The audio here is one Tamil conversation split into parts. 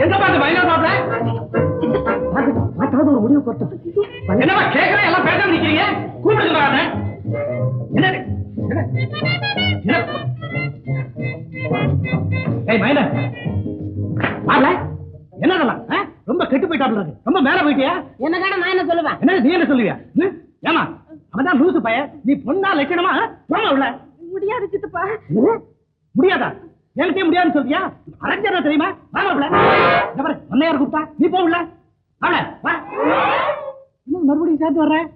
எங்க பாத்து மைனர் மாப்பிள மாட்டாவது ஒரு முடிவு கொடுத்து என்னவா கேட்கறேன் எல்லாம் பேசாம நிக்கிறீங்க கூப்பிடுங்க வராத என்ன மைனர் மாப்பிள என்னதெல்லாம் ரொம்ப கெட்டு போயிட்டாப்ல இருக்கு ரொம்ப மேல போயிட்டியா என்னக்கான நான் என்ன சொல்லுவேன் என்ன நீ என்ன சொல்லுவியா ஏமா அவதான் லூசு பைய நீ பொண்ணா லட்சணமா போன உள்ள முடியாது சித்தப்பா முடியாதா எனக்கே முடியாதுன்னு சொல்றியா அரஞ்சனா தெரியுமா வாங்கல ஒன்னையார் கூப்பிட்டா நீ போகல அவள வா இன்னும் மறுபடியும் சேர்த்து வர்றேன்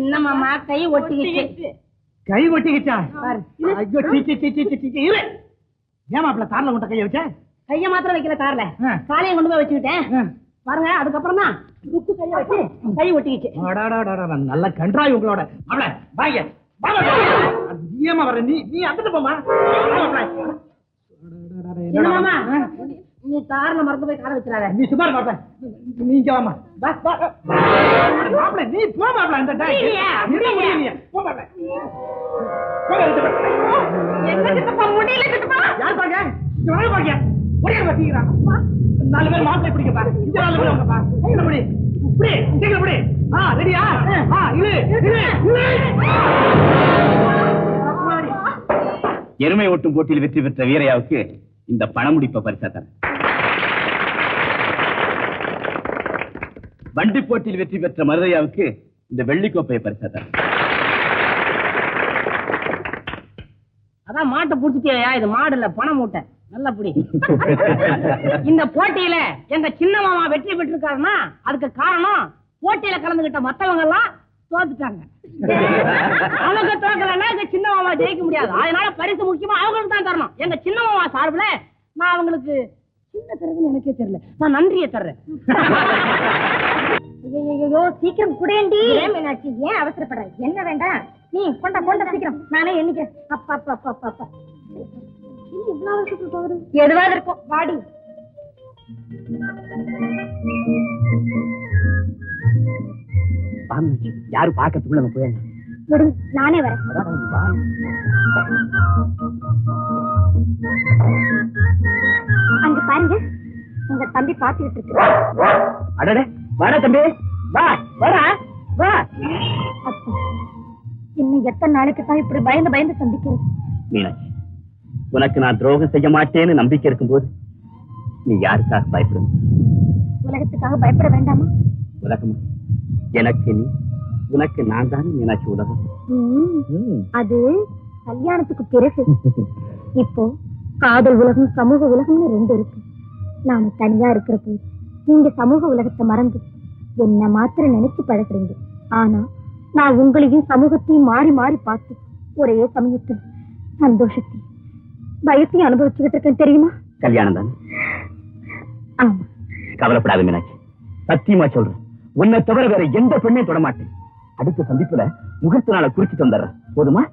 என்ன மாமா கை ஒட்டிக்கிச்சு கை ஒட்டிக்கிச்சா ஐயோ இரு ஏமாப்ல கார்ல கொண்ட கையை வச்ச கைய மாத்திரம் வைக்கல கார்ல காலையை கொண்டு போய் வச்சுக்கிட்டேன் பாருங்க அதுக்கப்புறம் தான் முட்டு கைய வச்சு கை ஒட்டிக்கிச்சு நல்ல கன்றாய் உங்களோட அவள வாங்க ஏமா வர நீ அங்கிட்டு போமா நீ கார்ல மறந்து போய் காரை வச்சிடாத நீ சுமார் மாப்ப நீங்க வாமா மாப்பிள நீ போ மாப்பிள அந்த யார் பாங்க வாங்க பாங்க ஒரே வச்சிக்கிறான் 4 பேர் மாப்பிளை பிடிக்க பாரு இந்த 4 பேர் அவங்க பாரு இப்படி இப்படி சீக்கிரம் இப்படி ரெடியா எருமை ஓட்டும் போட்டியில் வெற்றி பெற்ற வீரையாவுக்கு இந்த பணமுடிப்ப பரிசா தர வண்டி போட்டியில் வெற்றி பெற்ற மருதையாவுக்கு இந்த வெள்ளிக்கோப்பையை பரிசா தர அதான் மாட்டை புடிச்சிட்டியா இது மாடு இல்ல பணம் மூட்டை நல்ல புடி இந்த போட்டியில எங்க சின்ன மாமா வெற்றி பெற்றிருக்காருன்னா அதுக்கு காரணம் போட்டியில கலந்துகிட்ட மத்தவங்க எல்லாம் தோத்துட்டாங்க அவங்க தோக்கலன்னா எங்க சின்ன மாமா ஜெயிக்க முடியாது அதனால பரிசு முக்கியமா அவங்களுக்கு தான் தரணும் எங்க சின்ன மாமா சார்பில் நான் அவங்களுக்கு சின்ன தரதுன்னு எனக்கே தெரியல நான் நன்றியை தர்றேன் ஐயோ சீக்கிரம் குடேண்டி மீனாட்சி ஏன் அவசரப்படுற என்ன வேண்டாம் நீ கொண்ட கொண்ட சீக்கிரம் நானே எண்ணிக்கிறேன் அப்பா அப்பா அப்பா அப்பா அப்பா இவ்வளவு அவசரத்துக்கு போகுது எதுவாக இருக்கும் வாடி யாரு பாக்கிறதுக்குள்ள நம்ம போயிடலாம் நானே வரேன் அங்க பாருங்க உங்க தம்பி பாத்துக்கிட்டு இருக்கு அடடே வர தம்பி வா வர வா இன்னும் எத்தனை நாளைக்கு தான் இப்படி பயந்து பயந்து சந்திக்கிறது மீனாட்சி உனக்கு நான் துரோகம் செய்ய மாட்டேன்னு நம்பிக்கை இருக்கும்போது நீ யாருக்காக பயப்படணும் உலகத்துக்காக பயப்பட வேண்டாமா உலகமா எனக்கு நீ உனக்கு நான் தானே மீனாட்சி உலகம் அது கல்யாணத்துக்கு பிறகு இப்போ காதல் உலகம் சமூக உலகம்னு 2 இருக்கு நாம தனியா இருக்கிற போது நீங்க சமூக உலகத்தை மறந்து என்ன மாத்திரம் நினைச்சு பழகுறீங்க ஆனா நான் உங்களையும் சமூகத்தையும் மாறி மாறி பார்த்து ஒரே சமயத்தில் சந்தோஷத்தையும் பயத்தையும் அனுபவிச்சுக்கிட்டு இருக்கேன் தெரியுமா கல்யாணம் தானே ஆமா கவலைப்படாத மீனாட்சி சத்தியமா சொல்றேன் உன்னை தவிர வேற எந்த பெண்ணையும் தொட மாட்டேன் அடுத்த சந்திப்புல முகூர்த்த நாளை குறிச்சிட்டு வந்துடுறேன் போதுமா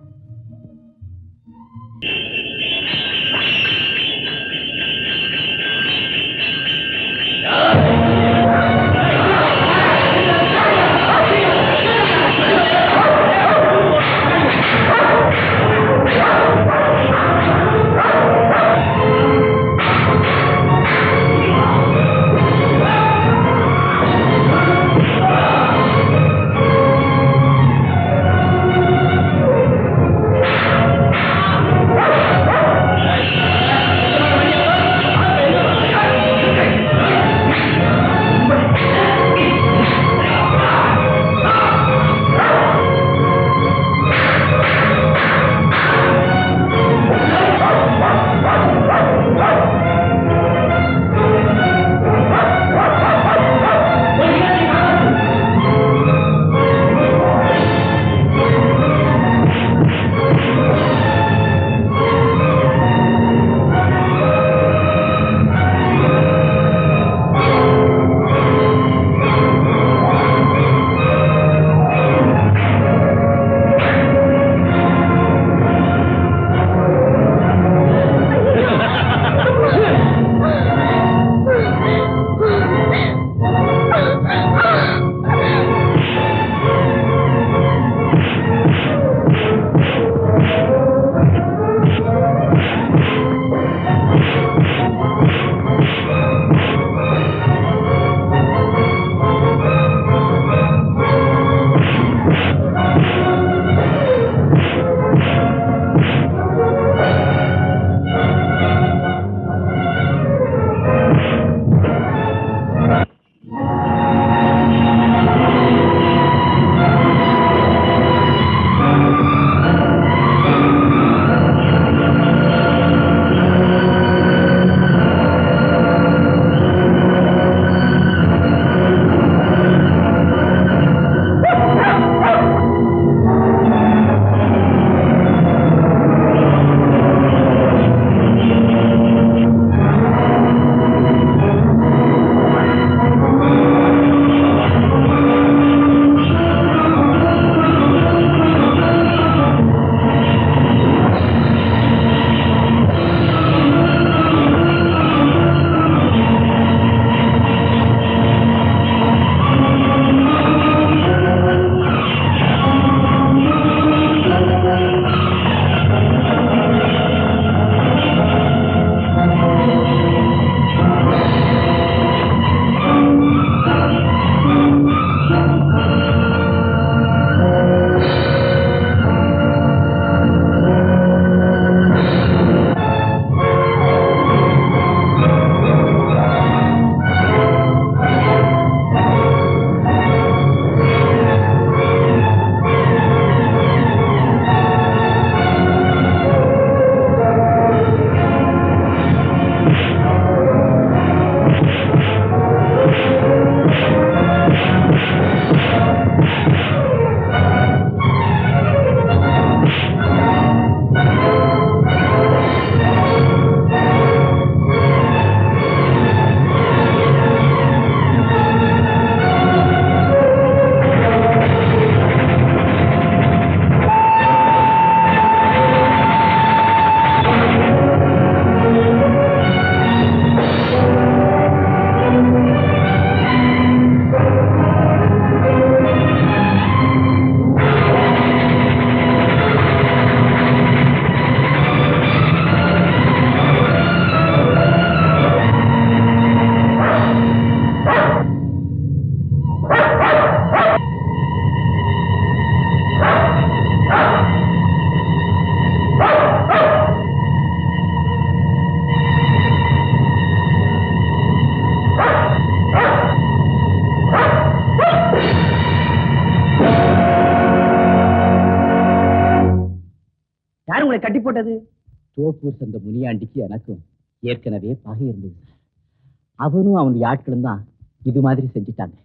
கட்டி போட்டது? தோப்பூர் சந்த முனியாண்டிக்கு எனக்கும் ஏற்கனவே பகை இருந்தது சார். அவனும் அவனுடைய ஆட்களும் தான் இது மாதிரி செஞ்சுட்டாங்க.